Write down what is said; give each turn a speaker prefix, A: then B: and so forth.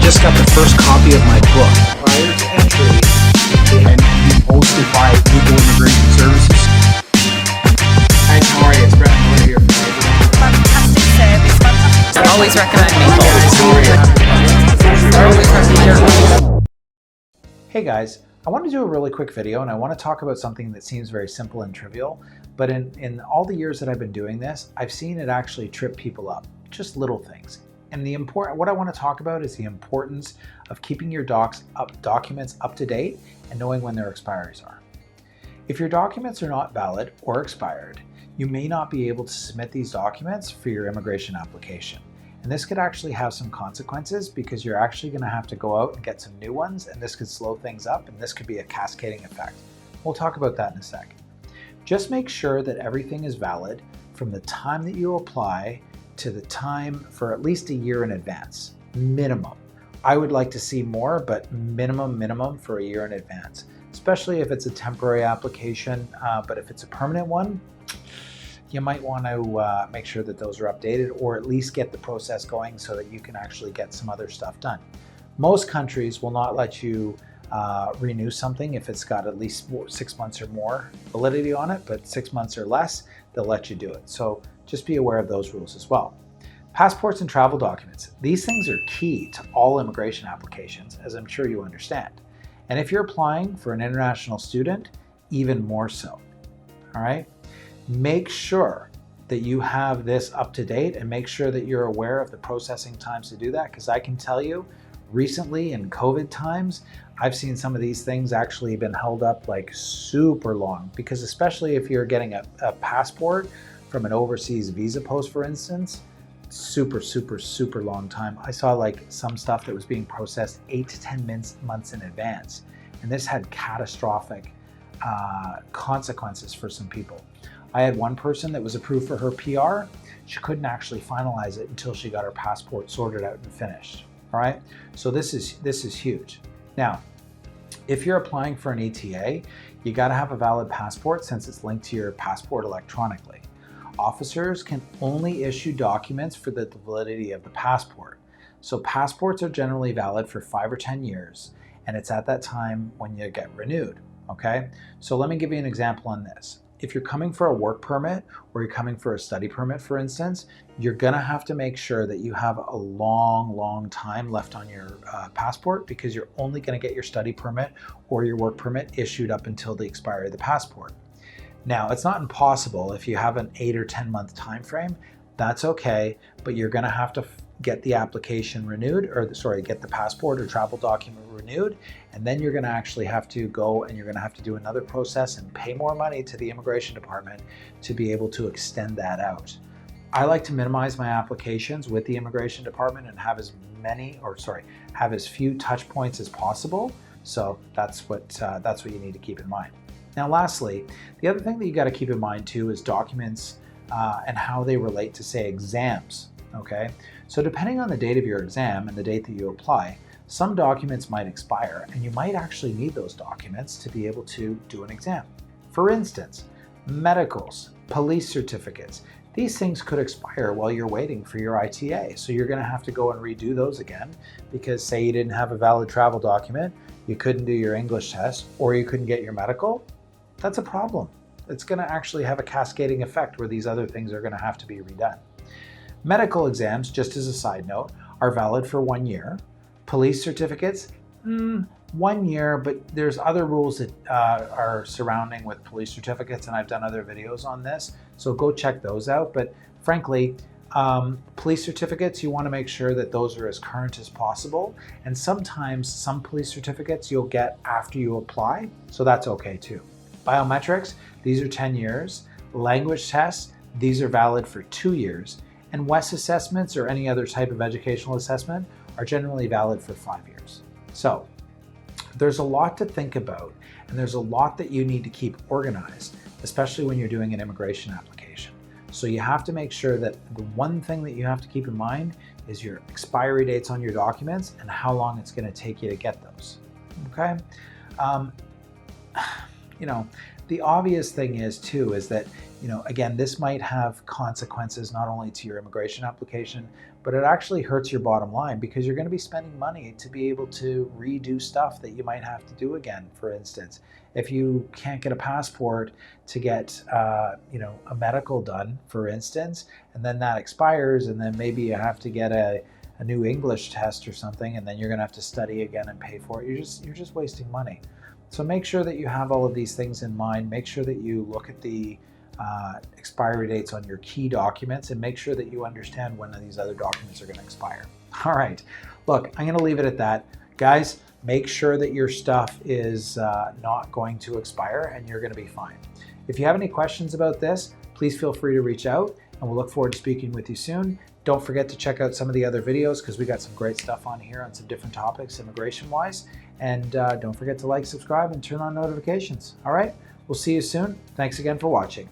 A: just got the first copy of my book.
B: Prior to entry,
A: And be hosted by Legal Immigration Services.
B: guys, how are you? It's Brett Miller here from Neighborhood.
C: Fantastic service, fantastic. Always recommend me.
B: Guys, how are you?
C: Always recommend.
D: Hey guys, I want to do a really quick video and I want to talk about something that seems very simple and trivial, but in all the years that I've been doing this, I've seen it actually trip people up, just little things. And what I want to talk about is the importance of keeping your documents up to date and knowing when their expiries are. If your documents are not valid or expired, you may not be able to submit these documents for your immigration application. And this could actually have some consequences because you're actually going to have to go out and get some new ones, and this could slow things up, and this could be a cascading effect. We'll talk about that in a second. Just make sure that everything is valid from the time that you apply to the time for at least a year in advance, minimum. I would like to see more, but minimum for a year in advance, especially if it's a temporary application. But if it's a permanent one, you might want to make sure that those are updated, or at least get the process going so that you can actually get some other stuff done. Most countries will not let you renew something if it's got at least 6 months or more validity on it, but 6 months or less, they'll let you do it. So just be aware of those rules as well. Passports and travel documents. These things are key to all immigration applications, as I'm sure you understand. And if you're applying for an international student, even more so. All right? Make sure that you have this up to date and make sure that you're aware of the processing times to do that, because I can tell you recently in COVID times, I've seen some of these things actually been held up like super long, because especially if you're getting a passport from an overseas visa post, for instance, super long time. I saw like some stuff that was being processed 8 to 10 months in advance, and this had catastrophic consequences for some people. I had one person that was approved for her PR. She couldn't actually finalize it until she got her passport sorted out and finished. All right, so this is huge. Now, if you're applying for an ETA, you got to have a valid passport since it's linked to your passport electronically. Officers can only issue documents for the validity of the passport. So passports are generally valid for 5 or 10 years, and it's at that time when you get renewed, okay? So let me give you an example on this. If you're coming for a work permit or you're coming for a study permit, for instance, you're gonna have to make sure that you have a long time left on your passport, because you're only gonna get your study permit or your work permit issued up until the expiry of the passport. Now, it's not impossible if you have an 8 or 10 month time frame, that's okay, but you're gonna have to get the application renewed, or get the passport or travel document renewed, and then you're gonna actually have to go and you're gonna have to do another process and pay more money to the immigration department to be able to extend that out. I like to minimize my applications with the immigration department and have as few touch points as possible. So that's what you need to keep in mind. Now, lastly, the other thing that you got to keep in mind too is documents and how they relate to, say, exams. Okay, so depending on the date of your exam and the date that you apply, some documents might expire, and you might actually need those documents to be able to do an exam. For instance, medicals, police certificates, these things could expire while you're waiting for your ITA. So you're going to have to go and redo those again, because say you didn't have a valid travel document, you couldn't do your English test, or you couldn't get your medical. That's a problem. It's going to actually have a cascading effect where these other things are going to have to be redone. Medical exams, just as a side note, are valid for 1 year. Police certificates, 1 year, but there's other rules that are surrounding with police certificates, and I've done other videos on this, so go check those out. But frankly, police certificates, you want to make sure that those are as current as possible, and sometimes some police certificates you'll get after you apply, so that's okay too. Biometrics, these are 10 years. Language tests, these are valid for 2 years. And WES assessments or any other type of educational assessment are generally valid for 5 years. So there's a lot to think about, and there's a lot that you need to keep organized, especially when you're doing an immigration application. So you have to make sure that the one thing that you have to keep in mind is your expiry dates on your documents and how long it's going to take you to get those. Okay? The obvious thing is too, is that, again, this might have consequences not only to your immigration application, but it actually hurts your bottom line because you're going to be spending money to be able to redo stuff that you might have to do again. For instance, if you can't get a passport to get, a medical done, for instance, and then that expires, and then maybe you have to get a new English test or something, and then you're going to have to study again and pay for it. You're just wasting money. So make sure that you have all of these things in mind. Make sure that you look at the expiry dates on your key documents, and make sure that you understand when these other documents are going to expire. All right, look, I'm going to leave it at that. Guys, make sure that your stuff is not going to expire and you're going to be fine. If you have any questions about this, please feel free to reach out, and we'll look forward to speaking with you soon. Don't forget to check out some of the other videos because we got some great stuff on here on some different topics immigration-wise. And don't forget to like, subscribe, and turn on notifications. All right, we'll see you soon. Thanks again for watching.